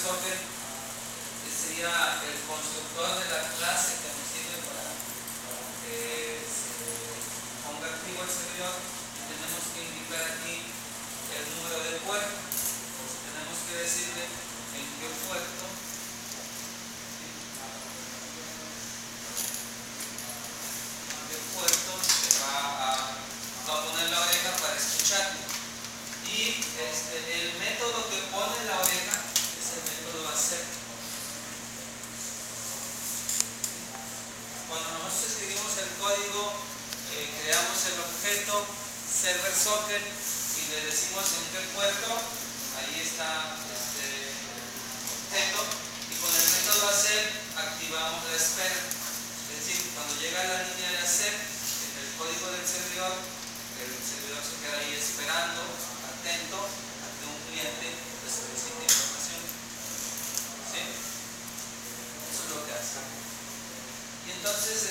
socket, que sería el constructor de la clase que nos sirve para que se ponga activo el servidor. Tenemos que indicar aquí el número de puerto. Entonces tenemos que decirle en qué puerto se va a poner la oreja para escuchar. Y el método que pone la oreja es el método ACEP. Cuando nosotros escribimos el código, creamos el objeto server socket y le decimos en qué puerto, ahí está el objeto, y con el método ACEP activamos la espera. Es decir, cuando llega la línea de ACEP en el código del servidor, el servidor se queda ahí esperando, atento ante un cliente que solicita información. ¿Sí? Eso es lo que hace. Y entonces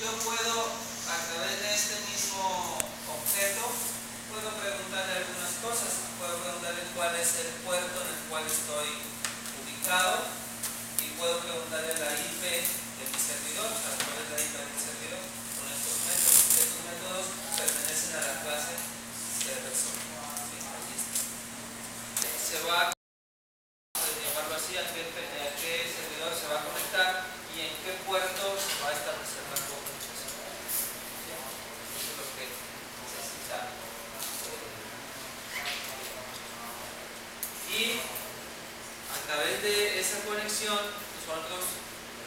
yo puedo, a través de este mismo objeto, puedo preguntarle algunas cosas. Puedo preguntarle cuál es el puerto en el cual estoy ubicado, y puedo preguntarle la IP de mi servidor, o sea, cuál es la IP del servidor con estos métodos. Estos métodos pertenecen a la clase server socket. Se va a llamarlo así, a qué servidor se va a conectar y en qué puerto se va a establecer la comunicación. Eso es lo que necesita. Y a través de esa conexión nosotros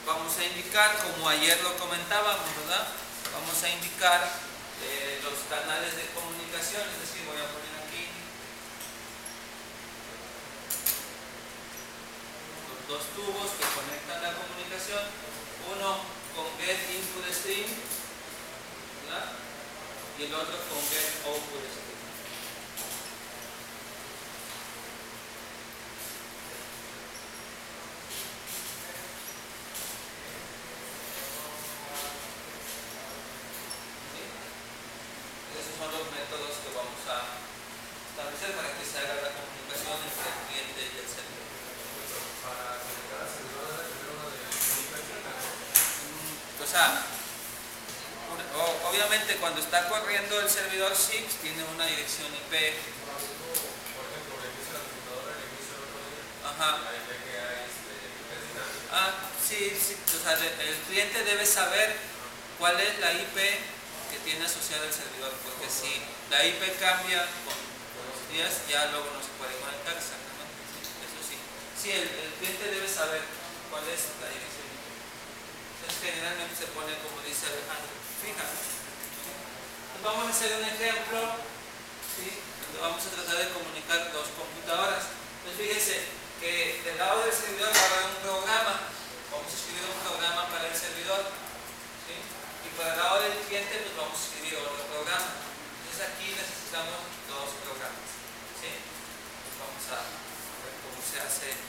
vamos a indicar, como ayer lo comentábamos, ¿verdad? Vamos a indicar los canales de comunicación, es decir, voy a poner aquí dos tubos que conectan la comunicación, uno con get input stream, ¿verdad? Y el otro con get output stream. ¿Sí? Esos son los métodos que vamos a establecer para que se haga la comunicación entre el cliente y el servidor. Para conectar al servidor debe tener uno de IP fija. O sea, obviamente cuando está corriendo el servidor SIX tiene una dirección IP. Por ejemplo, le inicio la computadora, le inicio el otro día. Ajá. Ahí ve que hay IP dinámico. Sí, o sea, el cliente debe saber cuál es la IP que tiene asociada al servidor, porque si la IP cambia con los días, ya luego no se puede conectar exactamente. ¿Sí? Eso sí. Sí, el cliente debe saber cuál es la dirección IP. Entonces generalmente se pone, como dice Alejandro, fija. Entonces vamos a hacer un ejemplo, ¿sí? Donde vamos a tratar de comunicar dos computadoras. Entonces fíjense que del lado del servidor va a haber un programa. Vamos a escribir un programa para el servidor, ¿sí? Y para el lado del cliente pues vamos a escribir otro programa. Entonces aquí necesitamos dos programas, ¿sí? Pues vamos a ver cómo se hace esto.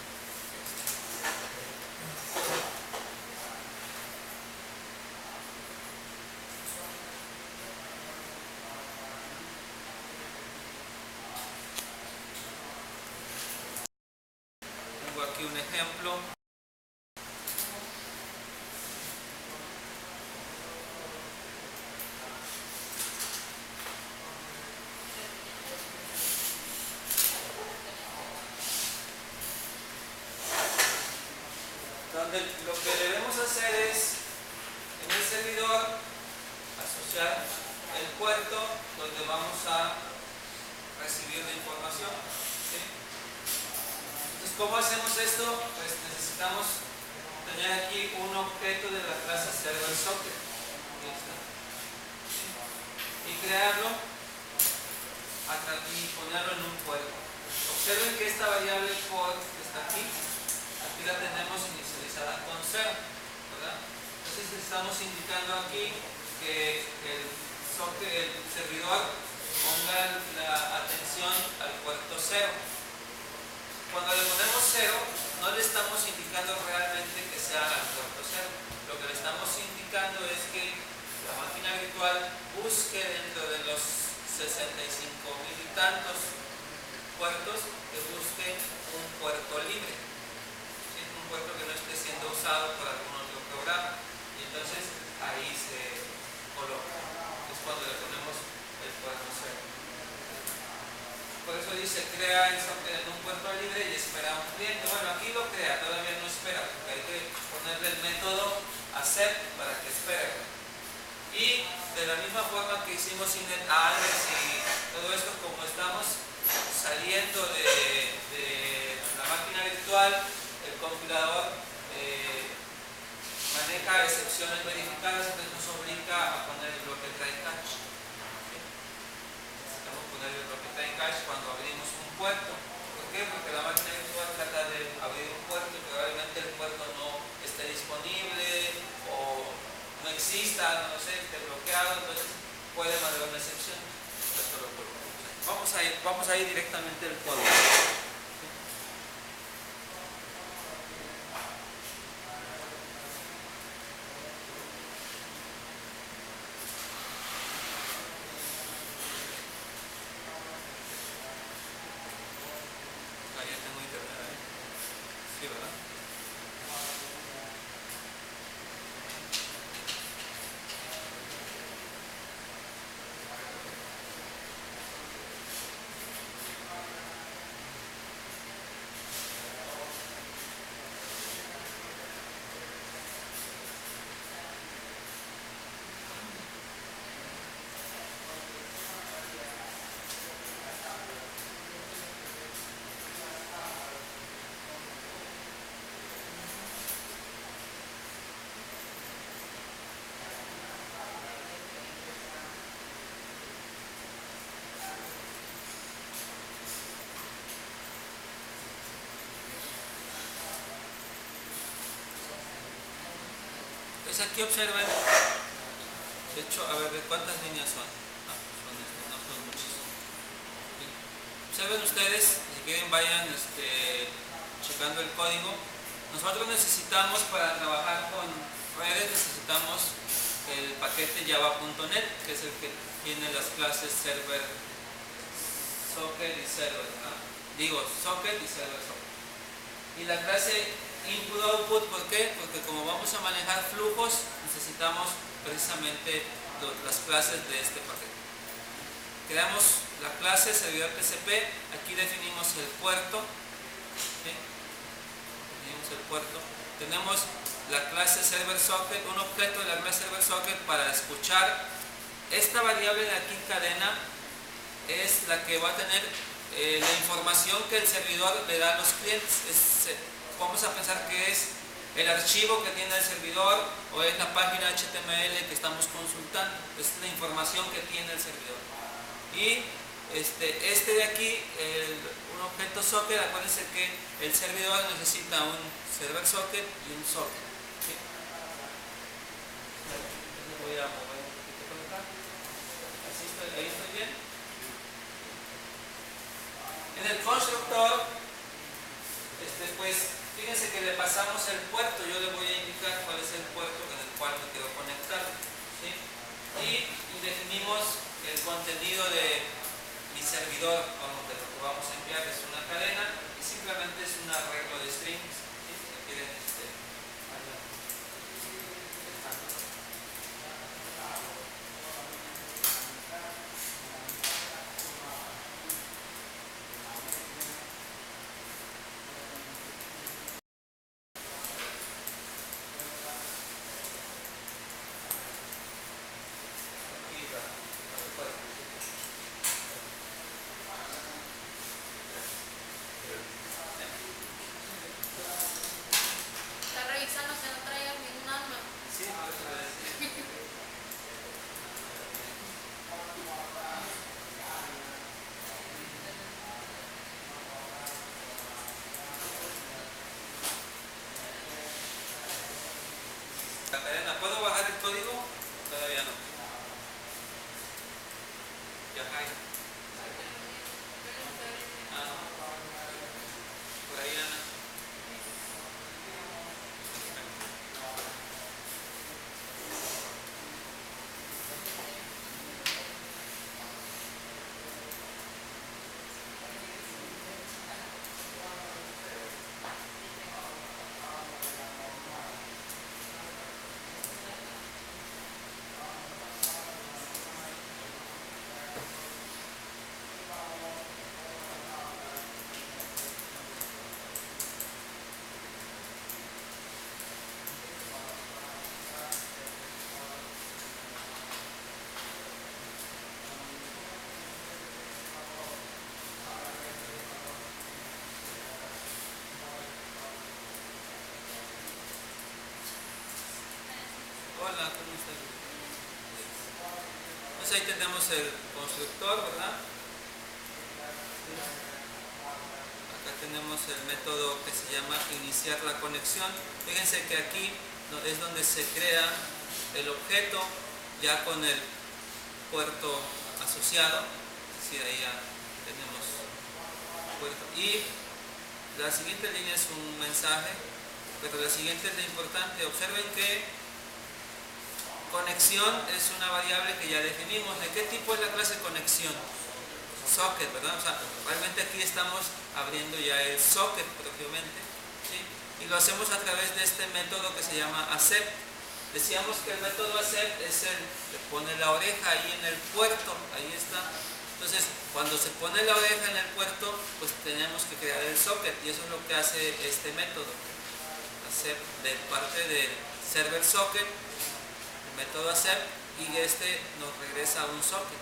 Tengo aquí un ejemplo. Donde lo que debemos hacer es en el servidor asociar el puerto donde vamos a recibir la información, ¿sí? Entonces, ¿cómo hacemos esto? Pues necesitamos tener aquí un objeto de la clase server socket, ¿sí? Y crearlo y ponerlo en un puerto. Observen que esta variable port que está aquí la tenemos inicializada con 0, ¿verdad? Entonces estamos indicando aquí que el servidor ponga la atención al puerto 0. Cuando le ponemos 0, no le estamos indicando realmente que sea al puerto 0. Lo que le estamos indicando es que la máquina virtual busque dentro de los 65,000 y tantos puertos, que busque un puerto libre. puerto que no esté siendo usado por algún otro programa. Y entonces ahí se coloca. Es cuando le ponemos el puerto 0. Por eso dice crea el socket en un puerto libre y espera a un cliente. Bueno, aquí lo crea, todavía no espera, porque hay que ponerle el método accept para que espere. Y de la misma forma que hicimos init address y todo esto, como estamos saliendo de la máquina virtual, el compilador maneja excepciones verificadas, entonces nos obliga a poner el bloque try catch. Necesitamos poner el bloque try catch cuando abrimos un puerto. ¿Por qué? Porque la máquina virtual trata de abrir un puerto y probablemente el puerto no esté disponible o no exista, no sé, esté bloqueado, entonces puede mandar una excepción. Esto lo colocamos. Vamos a ir directamente al código. Ya tengo internet ahí. Sí, ¿verdad? Entonces aquí observen, de hecho, a ver, ¿de cuántas líneas son? No son muchas. ¿Sí? Observen ustedes, si quieren vayan checando el código. Nosotros necesitamos, para trabajar con redes, necesitamos el paquete java.net, que es el que tiene las clases server, socket y server, ¿no? Digo, socket y server socket. Y la clase input output, ¿por qué? Porque como vamos a manejar flujos, necesitamos precisamente las clases de este paquete. Creamos la clase servidor TCP, aquí definimos el puerto, ¿sí? Definimos el puerto. Tenemos la clase server socket, un objeto de la clase server socket para escuchar. Esta variable de aquí cadena es la que va a tener la información que el servidor le da a los clientes. Vamos a pensar que es el archivo que tiene el servidor o es la página HTML que estamos consultando. Es la información que tiene el servidor. Y este de aquí, un objeto socket, acuérdense que el servidor necesita un server socket y un socket. ¿Sí? Voy a mover un poquito por acá. Ahí estoy bien. En el constructor, pues fíjense que le pasamos el puerto. Yo le voy a indicar cuál es el puerto en el cual me quiero conectar, ¿sí? Y definimos el contenido de mi servidor, de lo que vamos a enviar es una cadena y simplemente es un arreglo de strings, ¿sí? Si quieren, la cadena. ¿Puedo bajar el código? Todavía no. Ya hay. Ah, no. Por ahí Ana. Entonces ahí tenemos el constructor, ¿verdad? Acá tenemos el método que se llama iniciar la conexión. Fíjense que aquí es donde se crea el objeto ya con el puerto asociado. Es decir, ahí ya tenemos puerto. Y la siguiente línea es un mensaje, pero la siguiente es la importante. Observen que conexión es una variable que ya definimos. ¿De qué tipo es la clase conexión? Socket, ¿verdad? O sea, realmente aquí estamos abriendo ya el socket propiamente, ¿sí? Y lo hacemos a través de este método que se llama accept. Decíamos que el método accept es el que pone la oreja ahí en el puerto, ahí está. Entonces, cuando se pone la oreja en el puerto, pues tenemos que crear el socket, y eso es lo que hace este método. Accept de parte del server socket, el método accept, y este nos regresa a un socket.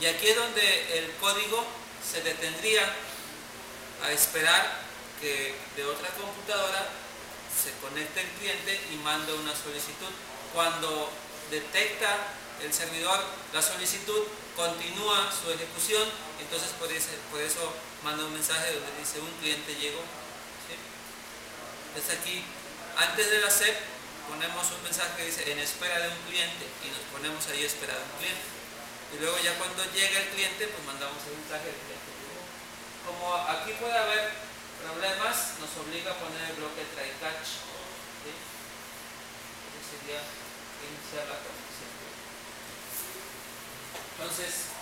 Y aquí es donde el código se detendría a esperar que de otra computadora se conecte el cliente y mande una solicitud. Cuando detecta el servidor la solicitud, continúa su ejecución, entonces por eso manda un mensaje donde dice un cliente llegó, ¿sí? Entonces aquí, antes del accept, ponemos un mensaje que dice en espera de un cliente, y nos ponemos ahí a esperar a un cliente. Y luego ya cuando llega el cliente, pues mandamos el mensaje del cliente. Como aquí puede haber problemas, nos obliga a poner el bloque try catch, ¿sí? Eso sería iniciar la conexión. Entonces,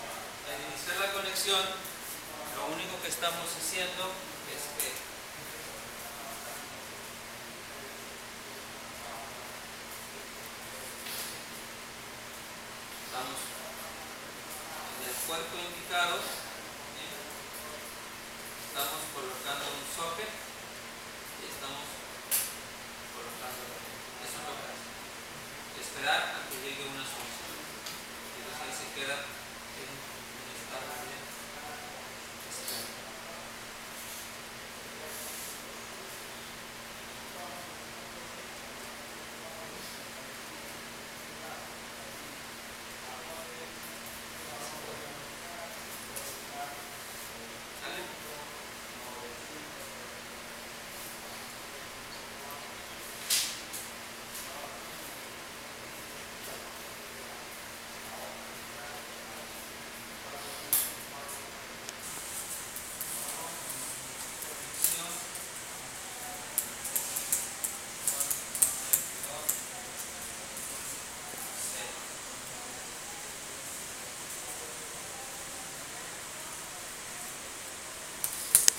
al iniciar la conexión, lo único que estamos haciendo es que estamos en el puerto indicado, ¿sí? Estamos colocando un socket y estamos colocando eso, es lo que hace. Esperar a que llegue una solicitud. Y entonces ahí se queda en un estado de espera.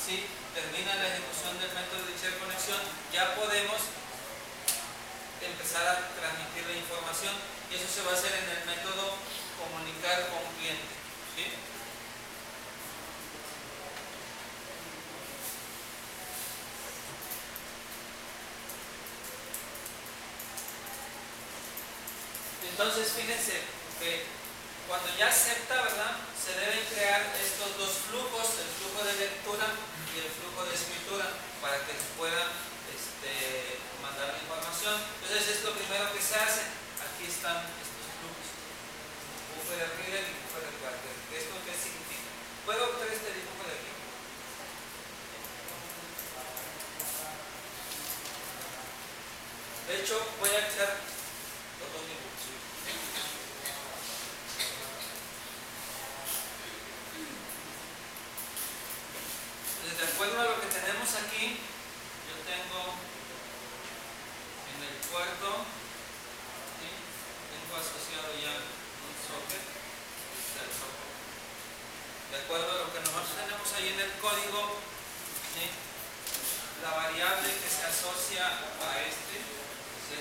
Si termina la ejecución del método de iniciar conexión, ya podemos empezar a transmitir la información, y eso se va a hacer en el método comunicar con cliente, ¿sí? Entonces fíjense que cuando ya acepta, ¿verdad?, se deben crear estos dos flujos, el flujo de lectura y el flujo de escritura, para que puedan mandar la información. Entonces es lo primero que se hace. Aquí están estos flujos, buffer reader y buffer writer. ¿Esto qué significa? ¿Puedo obtener este dibujo de aquí? De hecho, voy a echar los dos dibujos. Entonces, de acuerdo a lo que tenemos aquí, yo tengo en el puerto, ¿sí?, tengo asociado ya un socket, el socket. De acuerdo a lo que nosotros tenemos ahí en el código, ¿sí?, la variable que se asocia a es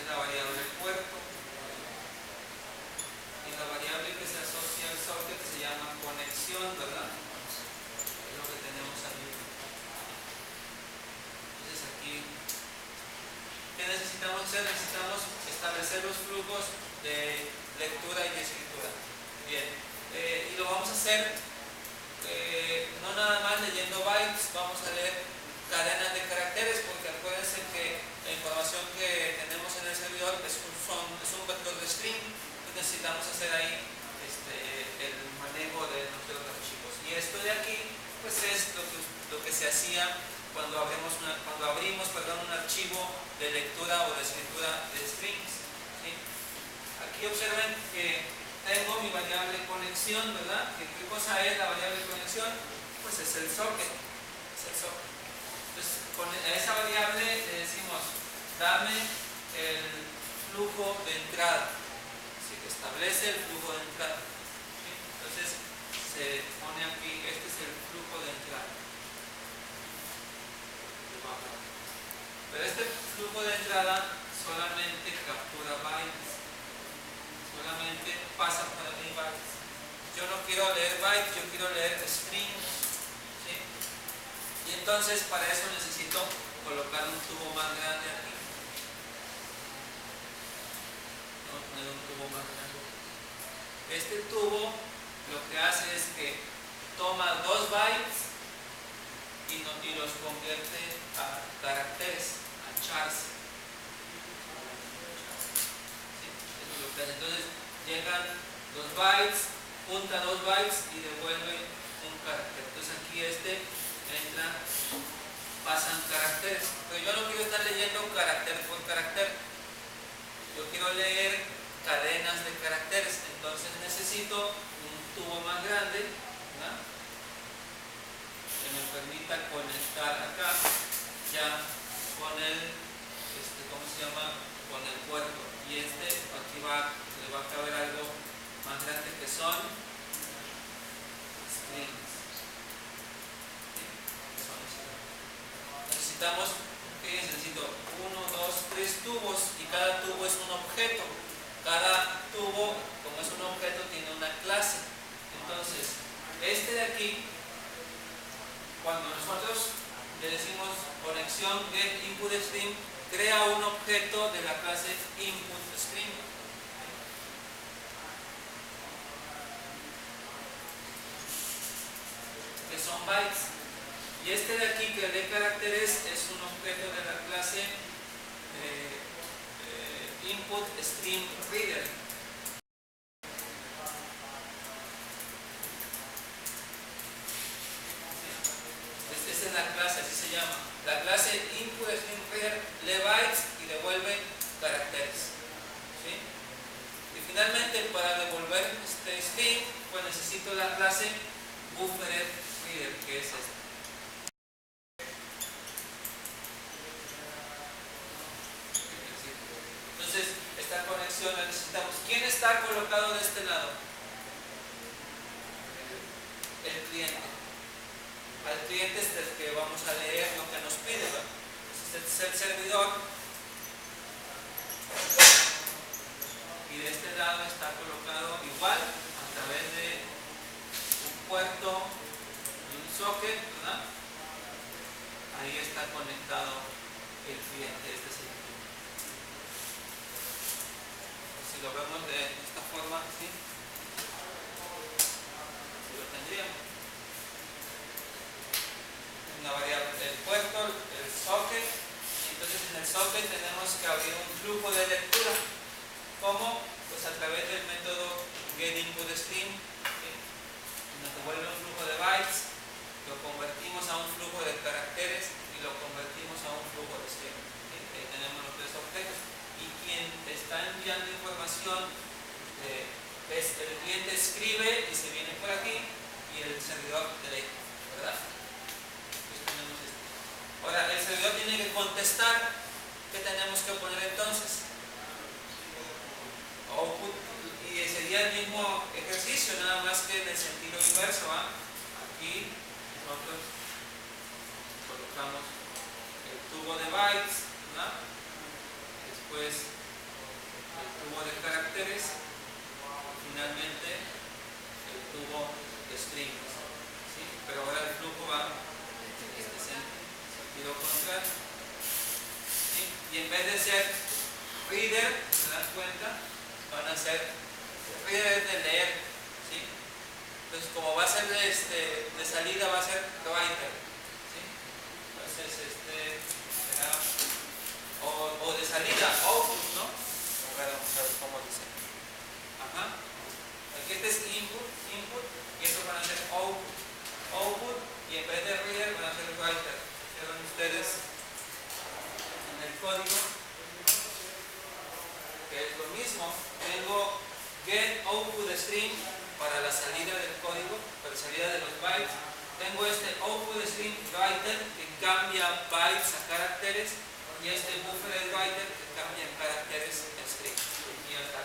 la variable puerto, y la variable que se asocia al socket se llama conexión, ¿verdad? Es lo que tenemos aquí. Entonces aquí, ¿qué necesitamos hacer? Necesitamos establecer los flujos de lectura y de escritura. Bien, y lo vamos a hacer no nada más leyendo bytes, vamos a leer cadenas de caracteres, porque acuérdense que la información que tenemos en el servidor es un vector de string. Entonces necesitamos hacer ahí aquí pues es lo que se hacía cuando abrimos un archivo de lectura o de escritura de strings, ¿sí? Aquí observen que tengo mi variable conexión, ¿verdad? ¿Qué cosa es la variable conexión? Pues es el socket. Entonces, con esa variable le decimos, dame el flujo de entrada. Así que establece el flujo de entrada, ¿sí? Entonces, se pone aquí, este es el flujo de entrada. Pero este flujo de entrada solamente captura bytes, solamente pasa para mí bytes. Yo no quiero leer bytes, yo quiero leer strings, ¿sí? Y entonces para eso necesito colocar un tubo más grande aquí. Vamos a poner un tubo más grande. Este tubo lo que hace es que toma 2 bytes y los convierte a caracteres, a chars. ¿Sí? Eso es lo que hace. Entonces llegan 2 bytes, junta 2 bytes y devuelve un carácter. Entonces aquí pasan caracteres. Pero yo no quiero estar leyendo carácter por carácter. Yo quiero leer cadenas de caracteres. Entonces necesito un tubo más grande, ¿verdad?, que me permita conectar acá ya con el ¿cómo se llama? Con el puerto. Y aquí le va a caber algo más grande que son strings. ¿Sí? Necesitamos, necesito 1, 2, 3 tubos y cada tubo es un objeto. Cada tubo, como es un objeto, tiene una clase. Entonces, este de aquí, cuando nosotros le decimos conexión get input stream, crea un objeto de la clase input stream. Que son bytes. Y este de aquí que lee caracteres es un objeto de la clase input stream reader. Esta es la clase, así se llama. La clase input stream reader lee bytes y devuelve caracteres, ¿sí? Y finalmente, para devolver este string, pues necesito la clase buffered reader, que es esta. Entonces, esta conexión la necesitamos. ¿Quién está colocado de este lado? El cliente. Al cliente es el que vamos a leer lo que nos pide, ¿verdad? Este es el servidor. Y de este lado está colocado igual a través de un puerto y un socket, ¿verdad? Ahí está conectado el cliente. Este es el cliente. Si lo vemos de esta forma, ¿sí? Así lo tendríamos. Una variable del puerto, el socket, y entonces en el socket tenemos que abrir un flujo de lectura. ¿Cómo? Pues a través del método getInputStream, ¿sí? Nos devuelve un flujo de bytes, lo convertimos a un flujo de caracteres y lo convertimos a un flujo de string, ¿sí? Ahí tenemos los 3 objetos. Y quien está enviando información es el cliente, escribe y se viene por aquí, y el servidor lee, ¿verdad? Ahora, el servidor tiene que contestar. ¿Qué tenemos que poner entonces? Output. Y sería el mismo ejercicio, nada más que en el sentido inverso, ¿ah? Aquí nosotros colocamos el tubo de bytes, ¿verdad? Después el tubo de caracteres, finalmente el tubo de strings, ¿sí? Pero ahora el flujo va en este sentido contrario, ¿sí? Y en vez de ser reader, ¿se dan cuenta? Van a ser reader de leer, ¿sí? Entonces, como va a ser de salida, va a ser writer, ¿sí? Entonces, será o de salida, output, ¿no? A ver, vamos a ver cómo dice. Ajá. Aquí este es input, y estos van a ser output. cambia bytes a caracteres, y este buffer writer que cambia en caracteres string. Y ya está.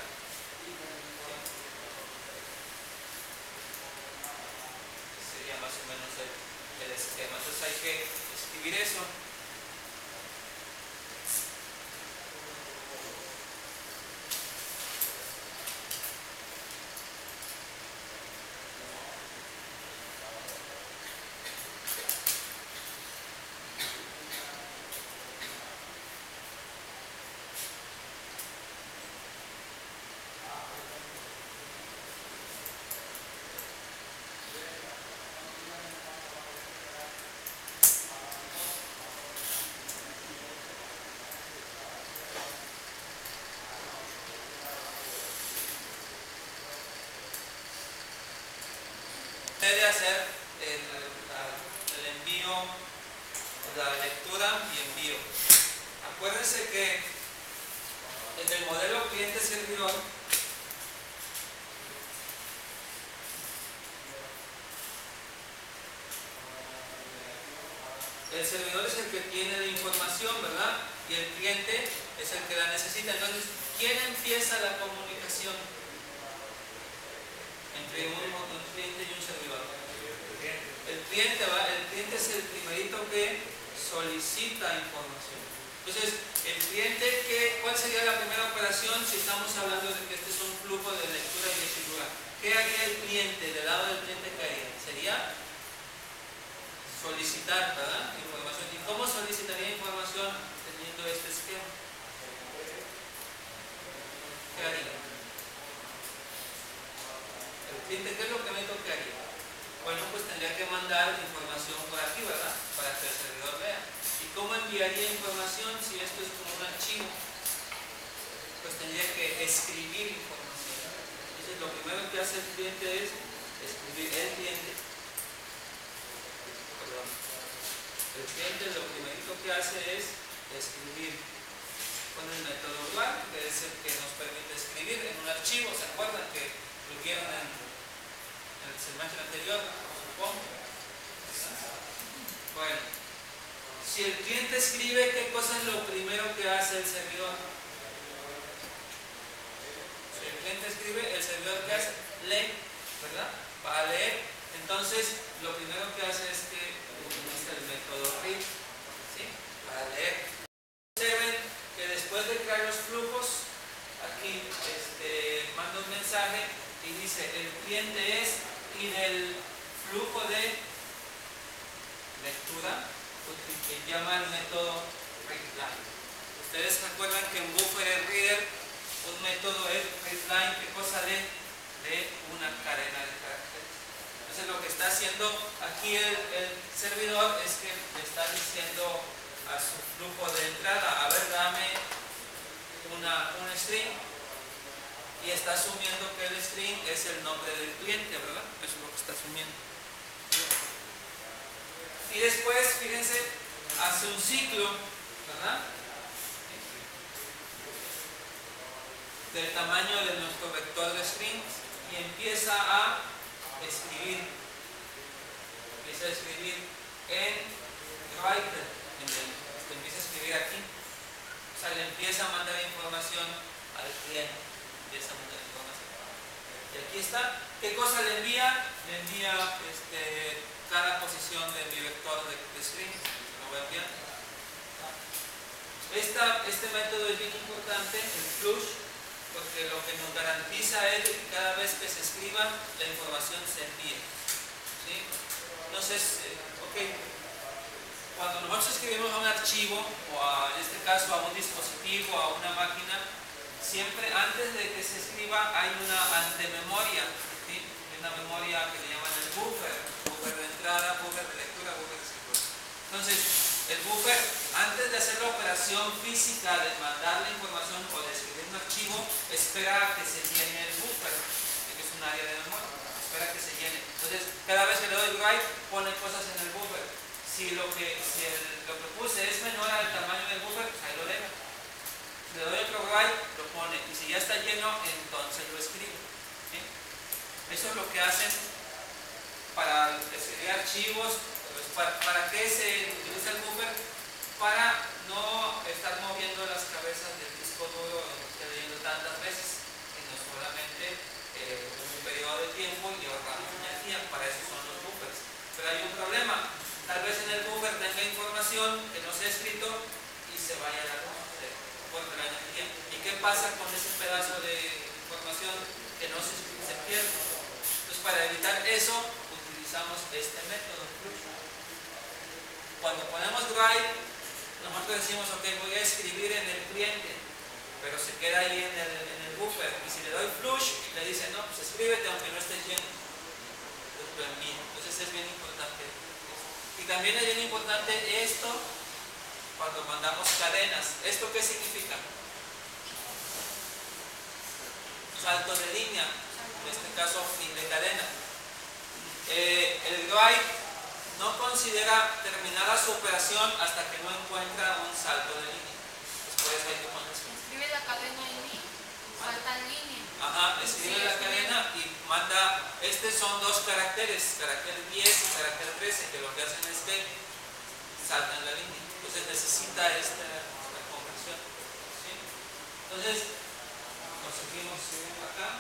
Sería más o menos el esquema. Entonces hay que escribir eso. De hacer el envío, la lectura y envío. Acuérdense que en el modelo cliente-servidor el servidor es el que tiene la información, ¿verdad? Y el cliente es el que la necesita. Entonces, ¿quién empieza la comunicación entre un cliente y un servidor? El cliente es el primerito que solicita información. Entonces, el cliente, ¿cuál sería la primera operación si estamos hablando de que este es un flujo de lectura y de escritura? ¿Qué haría el cliente? Del lado del cliente, ¿qué haría? Sería solicitar, ¿verdad? Información. ¿Y cómo solicitaría información teniendo este esquema? ¿Qué haría? El cliente, ¿qué es lo primero que haría? Bueno, pues tendría que mandar información por aquí, ¿verdad? Para que el servidor vea. ¿Y cómo enviaría información si esto es como un archivo? Pues tendría que escribir información. Entonces, lo primero que hace el cliente es escribir. El cliente lo primerito que hace es escribir con el método WAR, que es el que nos permite escribir en un archivo. ¿Se acuerdan que lo vieron en el semestre anterior? Supongo. Bueno, si el cliente escribe, ¿qué cosa es lo primero que hace el servidor? Si el cliente escribe, ¿el servidor qué hace? Lee, ¿verdad? Va a leer. Entonces, lo primero que hace es que utiliza el método read, ¿sí? Para leer. Observen que después de crear los flujos, aquí manda un mensaje y dice: el cliente es, y del flujo de lectura que llama el método readLine. Ustedes recuerdan que en buffer reader un método es readLine. ¿Qué cosa lee? De una cadena de caracteres. Entonces lo que está haciendo aquí el servidor es que le está diciendo a su flujo de entrada: a ver, dame un string, y está asumiendo que el string es el nombre del cliente, ¿verdad? Eso es lo que está asumiendo. Y después, fíjense, hace un ciclo, ¿verdad? Del tamaño de nuestro vector de strings, y empieza a escribir. Empieza a escribir en writer. Empieza a escribir aquí. O sea, le empieza a mandar información al cliente. Empieza a mandar información. Y aquí está. ¿Qué cosa le envía? Le envía cada posición de mi vector de strings. Lo voy a enviar. Este método es bien importante, el flush, porque lo que nos garantiza es que cada vez que se escriba, la información se envíe. ¿Sí? Entonces, cuando nosotros escribimos a un archivo, o en este caso a un dispositivo, a una máquina, siempre antes de que se escriba hay una antememoria, ¿sí? Hay una memoria que le llaman el buffer de entrada, buffer de lectura, buffer de escritura. Entonces, el buffer, antes de hacer la operación física de mandar la información o de escribir un archivo, espera a que se llene el buffer, que es un área de memoria, espera que se llene. Entonces, cada vez que le doy write, pone cosas en el buffer. Si lo que puse es menor al tamaño del buffer, pues ahí lo deja. Si le doy otro write, lo pone. Y si ya está lleno, entonces lo escribe. ¿Sí? Eso es lo que hacen para escribir archivos. Pues, ¿para qué se utiliza el buffer? información que no se ha escrito y se vaya a la puerta de la energía. ¿Y qué pasa con ese pedazo de información que no se escribe? Se pierde. Entonces, para evitar eso, utilizamos este método. Cuando ponemos write, nosotros decimos, ok, voy a escribir en el cliente, pero se queda ahí en el buffer. Y si le doy flush, le dice, no, pues escríbete aunque no esté lleno. Entonces es bien importante. Y también es bien importante esto cuando mandamos cadenas. ¿Esto qué significa? Salto de línea, en este caso fin de cadena. El write no considera terminada su operación hasta que no encuentra un salto de línea. Después hay que poner eso. Escribe la cadena en línea, salta en línea. Ajá, escribe la cadena y manda, son 2 caracteres, carácter 10 y carácter 13, que lo que hacen es que saltan la línea. Entonces necesita esta conversión. ¿Sí? Entonces, nos seguimos acá.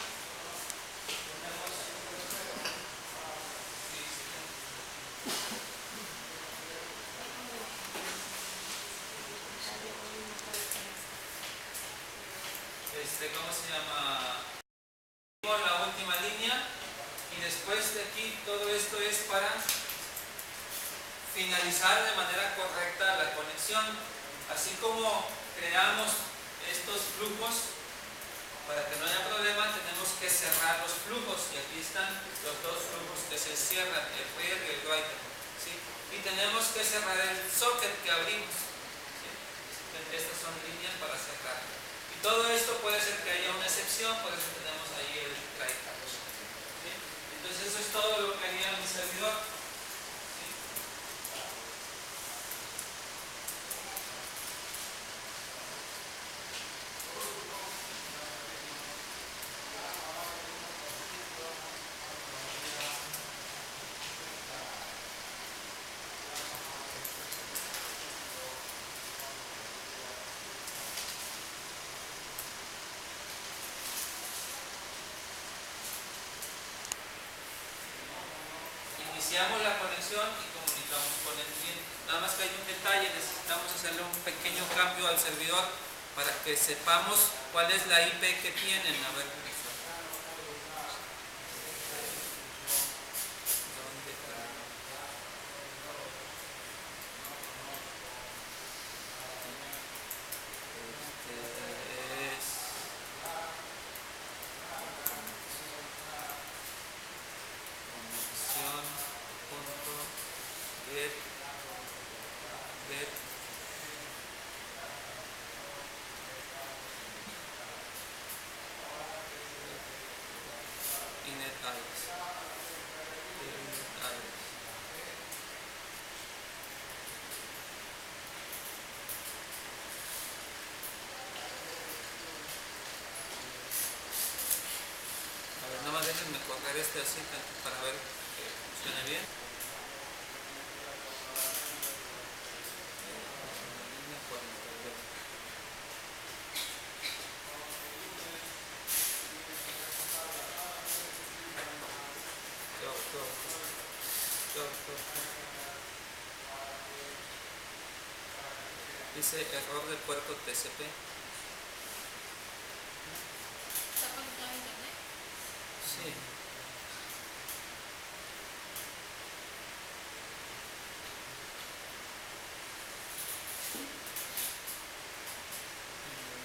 ¿Cómo se llama? La última línea y después de aquí todo esto es para finalizar de manera correcta la conexión. Así como creamos estos flujos, para que no haya problema tenemos que cerrar los flujos y aquí están los 2 flujos que se cierran, el read y el write, ¿sí? Y tenemos que cerrar el socket que abrimos, ¿sí? Estas son líneas para cerrar. Y todo esto puede ser que haya una excepción, por eso tenemos ahí el try catch. ¿Sí? Entonces eso es todo lo que haría mi servidor. ¿Sí? Iniciamos la conexión y comunicamos con el cliente. Nada más que hay un detalle, necesitamos hacerle un pequeño cambio al servidor para que sepamos cuál es la IP que tienen. A ver, déjenme correr así para ver que funcione bien. Dice error de puerto TCP. ¿Está conectado a internet? Sí.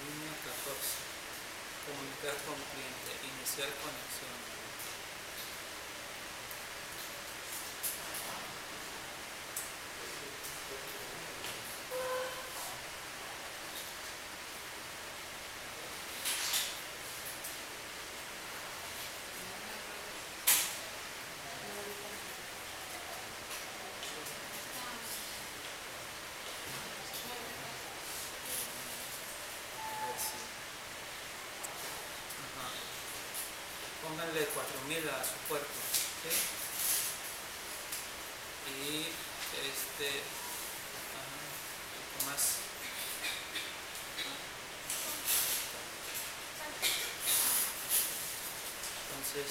Línea 14. Comunicar con cliente. Iniciar conexión. Pónganle 4000 a su puerto, ¿sí? Y más. Entonces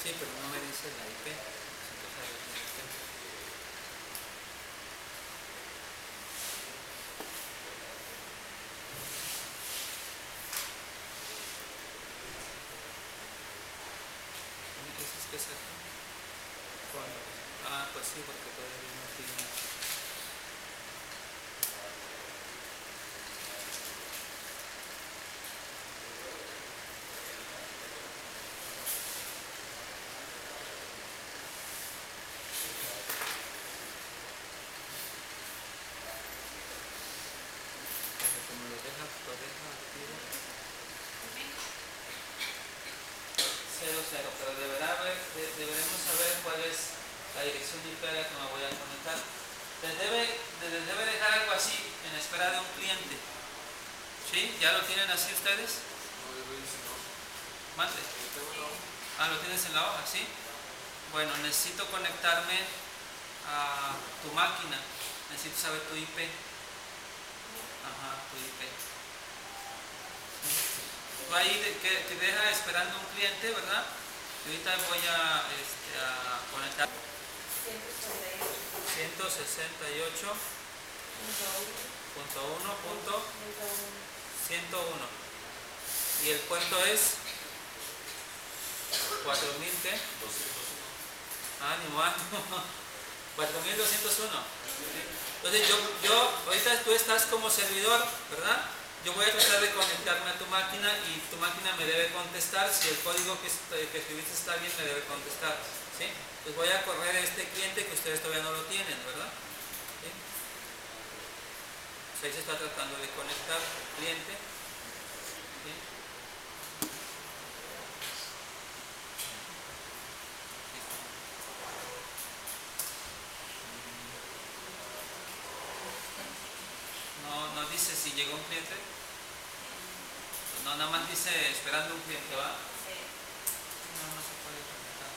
Sí, pero no me dice la IP. Necesito saber la IP. ¿Ese es que saca? ¿Cuándo? Ah, pues sí, porque todavía no tiene. Como lo deja activo. 00, pero deberemos saber cuál es la dirección de IP a la que me voy a conectar. Les debe dejar algo así en espera de un cliente. ¿Sí? ¿Ya lo tienen así ustedes? Mande. Ah, lo tienes en la hoja, ¿sí? Bueno, necesito conectarme a tu máquina. Necesito saber tu IP. Ajá, tu IP. Tú ahí que deja esperando un cliente, ¿verdad? Y ahorita voy a conectar 168.1.101. Y el puerto es 4000, ¿qué? Ánimo, ánimo. 4201. Entonces ahorita tú estás como servidor, ¿verdad? Yo voy a tratar de conectarme a tu máquina y tu máquina me debe contestar. Si el código que escribiste está bien, me debe contestar, ¿sí? Pues voy a correr a este cliente que ustedes todavía no lo tienen, ¿verdad? ¿Sí? Pues ahí se está tratando de conectar el cliente, ¿sí? No dice si llegó un cliente. No, nada más dice esperando un cliente, ¿va? No se puede conectar.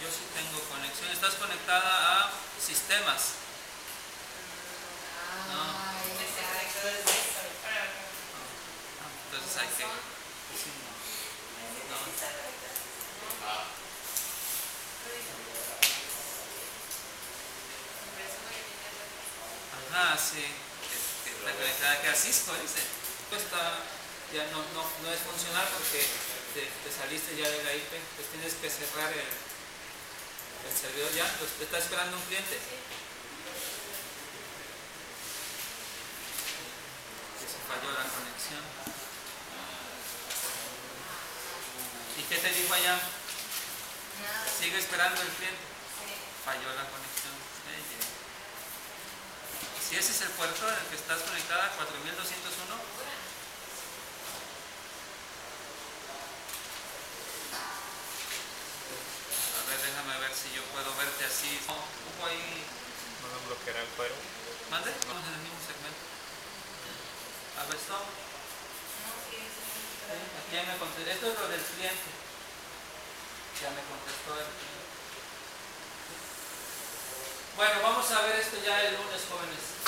Yo sí tengo conexión. ¿Estás conectada a sistemas? No. Entonces hay que... Sí, no. Ajá, sí. Está conectada que a Cisco, dice. Ya no es funcional porque te saliste ya de la IP. Pues tienes que cerrar el servidor ya. Pues te está esperando un cliente. Que se falló la conexión. ¿Y qué te dijo allá? Sigue esperando el cliente. Falló la conexión. Si ese es el puerto en el que estás conectada, 4201. A ver, déjame ver si yo puedo verte así. Un poco ahí. ¿No me bloqueará el cuero? ¿Mande? Vamos en el mismo segmento. A ver, stop. Aquí ya me contestó. Esto es lo del cliente. Ya me contestó el cliente. Bueno, vamos a ver esto ya el lunes, jóvenes.